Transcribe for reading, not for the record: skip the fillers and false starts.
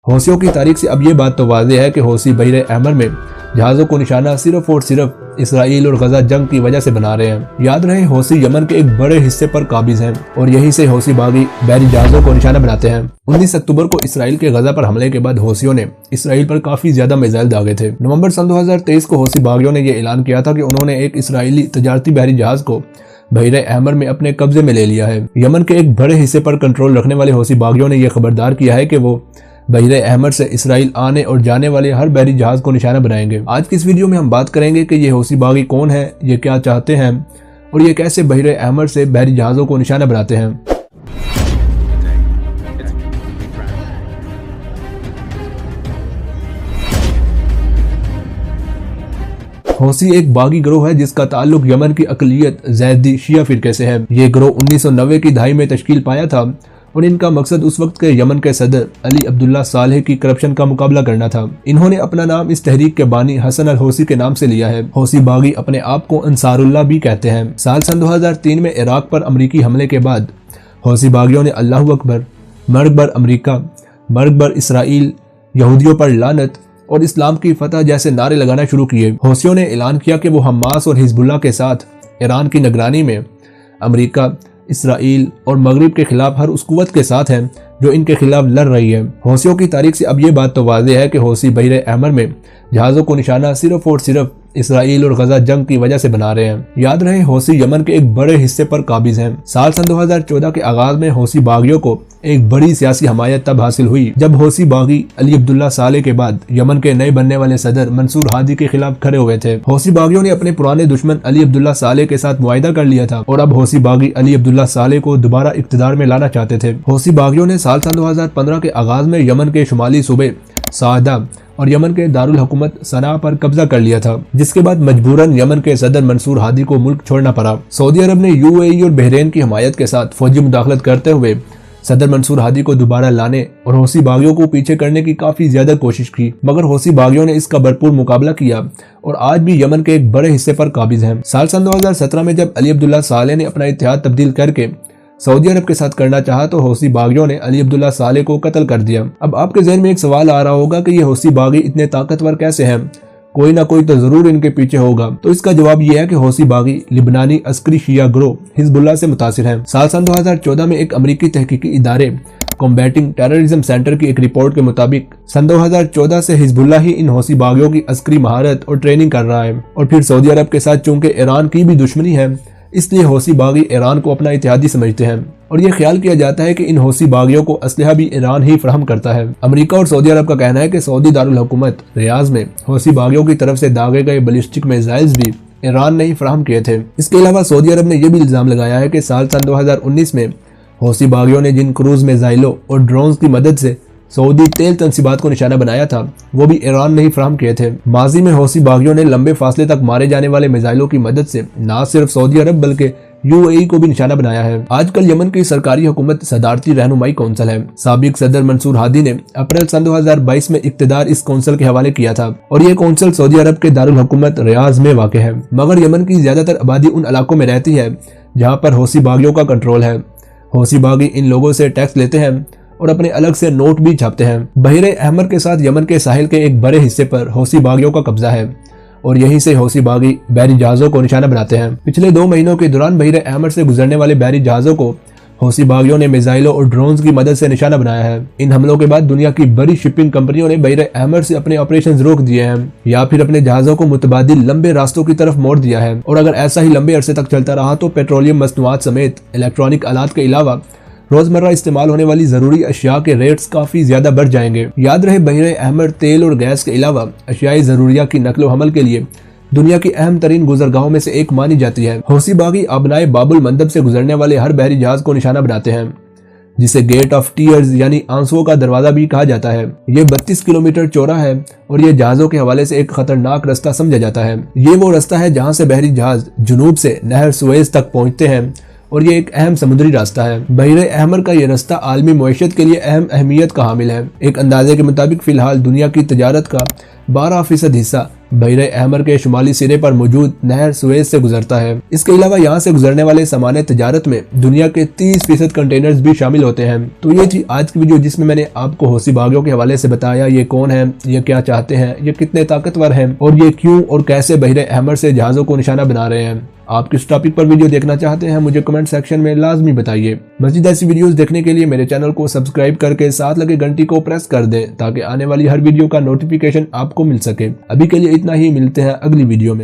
हौसियों की तारीख से अब ये बात तो वाज़ेह है कि हौसी बहर अहमर में जहाज़ों को निशाना सिर्फ और सिर्फ इसराइल और गजा जंग की वजह से बना रहे हैं। याद रहे, हौसी यमन के एक बड़े हिस्से पर काबिज हैं और यहीं से हौसी बागी बहरी जहाज़ों को निशाना बनाते हैं। 19 अक्टूबर को इसराइल के गजा पर हमले के बाद हौसियों ने इसराइल पर काफी ज्यादा मिसाइल दागे थे। नवंबर सन 2023 को हौसी बागियों ने यह ऐलान किया था कि उन्होंने एक इसराइली तजारती बहरी जहाज को बहर अहमर में अपने कब्जे में ले लिया है। यमन के एक बड़े हिस्से पर कंट्रोल रखने वाले हौसी बागियों ने यह खबरदार किया है कि वो बहर अहमर से इसराइल आने और जाने वाले हर बहरी जहाज को निशाना बनाएंगे। आज की इस वीडियो में हम बात करेंगे कि ये हौसी बागी कौन है, ये क्या चाहते हैं और ये कैसे बहर अहमर से बहरी जहाजों को निशाना बनाते हैं। हौसी एक बागी गिरोह है जिसका ताल्लुक यमन की अकलियत ज़ैदी शिया फिरके से है। ये गिरोह 1990 की दहाई में तश्कील पाया था और इनका मकसद उस वक्त के यमन के सदर अली अब्दुल्ला सालेह की करप्शन का मुकाबला करना था। इन्होंने अपना नाम इस तहरीक के बानी हसन अल हौसी के नाम से लिया है। हौसी बागी अपने आप को अंसारुल्लाह भी कहते हैं। साल सन 2003 में इराक पर अमरीकी हमले के बाद हौसी बागियों ने अल्लाहु अकबर, मर्ग बर अमरीका, मर्ग बर इसराइल, यहूदियों पर लानत और इस्लाम की फतह जैसे नारे लगाना शुरू किए। हौसियों ने ऐलान किया कि वो हमास और हिजबुल्लाह के साथ ईरान की निगरानी में अमरीका, इसराइल और मगरिब के खिलाफ हर उस कुव्वत के साथ हैं जो इनके खिलाफ लड़ रही है। हौसियों की तारीख से अब ये बात तो वाज़ेह है कि हौसी बहर अहमर में जहाज़ों को निशाना सिर्फ और सिर्फ इसराइल और गजा जंग की वजह से बना रहे हैं। याद रहे, हौसी यमन के एक बड़े हिस्से पर काबिज हैं। साल सन 2014 के आगाज में हौसी बागियों को एक बड़ी सियासी हमायत तब हासिल हुई जब हौसी बागी अली अब्दुल्ला सालेह के बाद यमन के नए बनने वाले सदर मंसूर हादी के खिलाफ खड़े हुए थे। हौसी बागियों ने अपने पुराने दुश्मन अली अब्दुल्ला सालेह के साथ मुआहिदा कर लिया था और अब हौसी बागी अली अब्दुल्ला सालेह को दोबारा इक्तदार में लाना चाहते थे। हौसी बागियों ने साल सन 2015 के आगाज में यमन के शुमाली सूबे सादा और यमन के दारुल हुकूमत सना पर कब्जा कर लिया था, जिसके बाद मजबूरन यमन के सदर मंसूर हादी को मुल्क छोड़ना पड़ा। सऊदी अरब ने यूएई और बहरीन की हमायत के साथ फौजी मुदाखलत करते हुए सदर मंसूर हादी को दोबारा लाने और हौसी बागियों को पीछे करने की काफी ज्यादा कोशिश की, मगर हौसी बागियों ने इसका भरपूर मुकाबला किया और आज भी यमन के एक बड़े हिस्से पर काबिज हैं। साल सन 2017 में जब अली अब्दुल्ला सालेह ने अपना इत्तेहाद तब्दील करके सऊदी अरब के साथ करना चाहा तो हौसी बागियों ने अली अब्दुल्ला सालेह को कत्ल कर दिया। अब आपके ज़हन में एक सवाल आ रहा होगा कि ये हौसी बागी इतने ताकतवर कैसे हैं, कोई ना कोई तो जरूर इनके पीछे होगा। तो इसका जवाब यह है कि हौसी बागी लिबनानी अस्करी शिया गिरोह हिजबुल्लाह से मुतासिर है। साल सन 2014 में एक अमरीकी तहकीकी इदारे कॉम्बैटिंग टेररिज्म सेंटर की एक रिपोर्ट के मुताबिक सन 2014 से हिजबुल्लाह ही इन हौसी बागियों की अस्करी महारत और ट्रेनिंग कर रहा है। और फिर सऊदी अरब के साथ चूंकि ईरान की भी दुश्मनी है, इसलिए हौसी बागी ईरान को अपना इत्तेहादी समझते हैं और ये ख्याल किया जाता है कि इन हौसी बागियों को असलहा भी ईरान ही फराहम करता है। अमेरिका और सऊदी अरब का कहना है कि सऊदी दारुल हुकूमत रियाज में हौसी बागियों की तरफ से दागे गए बैलिस्टिक मिसाइल्स भी ईरान ने ही फराहम किए थे। इसके अलावा सऊदी अरब ने यह भी इल्जाम लगाया है कि साल सन 2019 में हौसी बागियों ने जिन क्रूज मिसाइलों और ड्रोन्स की मदद से सऊदी तेल तंसीबात को निशाना बनाया था, वो भी ईरान ने ही फराहम किए थे। माजी में हौसी बागियों ने लंबे फासले तक मारे जाने वाले मिसाइलों की मदद से न सिर्फ सऊदी अरब बल्कि यूएई को भी निशाना बनाया है। आजकल यमन की सरकारी हुकूमत सदारती रहनुमाई कौंसिल है। साबिक सदर मंसूर हादी ने अप्रैल सन 2022 में इक्तदार इस कौंसिल के हवाले किया था और ये कौंसिल सऊदी अरब के दारुल हुकूमत रियाज में वाक़ है, मगर यमन की ज्यादातर आबादी उन इलाकों में रहती है जहाँ पर हौसी बागियों का कंट्रोल है। हौसी बागी इन लोगों से टैक्स लेते हैं और अपने अलग से नोट भी छापते हैं। बहर अहमर के साथ यमन के साहिल के एक बड़े हिस्से पर हौसी बागियों का कब्जा है और यहीं से हौसी बागी बहरी जहाज़ों को निशाना बनाते हैं। पिछले 2 महीनों के दौरान बहर अहमर से गुजरने वाले बहरी जहाज़ों को हौसी बागियों ने मिसाइलों और ड्रोन्स की मदद से निशाना बनाया है। इन हमलों के बाद दुनिया की बड़ी शिपिंग कंपनियों ने बहर अहमर से अपने ऑपरेशंस रोक दिए हैं या फिर अपने जहाज़ों को मुतबादिल लंबे रास्तों की तरफ मोड़ दिया है। और अगर ऐसा ही लंबे अरसे तक चलता रहा तो पेट्रोलियम मसनूआत समेत इलेक्ट्रॉनिक आलात के अलावा रोजमर्रा इस्तेमाल होने वाली जरूरी अशिया के रेट्स काफी ज्यादा बढ़ जाएंगे। याद रहे, बहर अहमर तेल और गैस के अलावा अशियाई जरूरिया की नकलो हमल के लिए दुनिया की अहम तरीन गुजरगाहों में से एक मानी जाती है। हौसी बागी अबनाए बाबुल मंदब से गुजरने वाले हर बहरी जहाज को निशाना बनाते हैं, जिसे गेट ऑफ टीयर्स यानी आंसुओं का दरवाजा भी कहा जाता है। ये 32 किलोमीटर चौड़ा है और ये जहाजों के हवाले से एक खतरनाक रास्ता समझा जाता है। ये वो रास्ता है जहाँ से बहरी जहाज जुनूब से नहर सुएज तक पहुँचते हैं और ये एक अहम समुद्री रास्ता है। बहर अहमर का ये रास्ता आलमी मईशत के लिए अहम अहमियत का हामिल है। एक अंदाजे के मुताबिक फिलहाल दुनिया की तजारत का 12% हिस्सा बहरे अहमर के शुमाली सिरे पर मौजूद नहर सुएज से गुजरता है। इसके अलावा यहाँ से गुजरने वाले सामान्य तजारत में दुनिया के 30% कंटेनर्स भी शामिल होते हैं। तो ये थी आज की वीडियो जिसमें मैंने आपको हौसी बागियों के हवाले से बताया ये कौन है, ये क्या चाहते हैं, ये कितने ताकतवर हैं और ये क्यों और कैसे बहरे अहमर से जहाजों को निशाना बना रहे हैं। आप किस टॉपिक पर वीडियो देखना चाहते हैं मुझे कमेंट सेक्शन में लाजमी बताइए। मज़ीद ऐसी वीडियोस देखने के लिए मेरे चैनल को सब्सक्राइब करके साथ लगे घंटी को प्रेस कर दें ताकि आने वाली हर वीडियो का नोटिफिकेशन आपको मिल सके। अभी के लिए इतना ही, मिलते हैं अगली वीडियो में।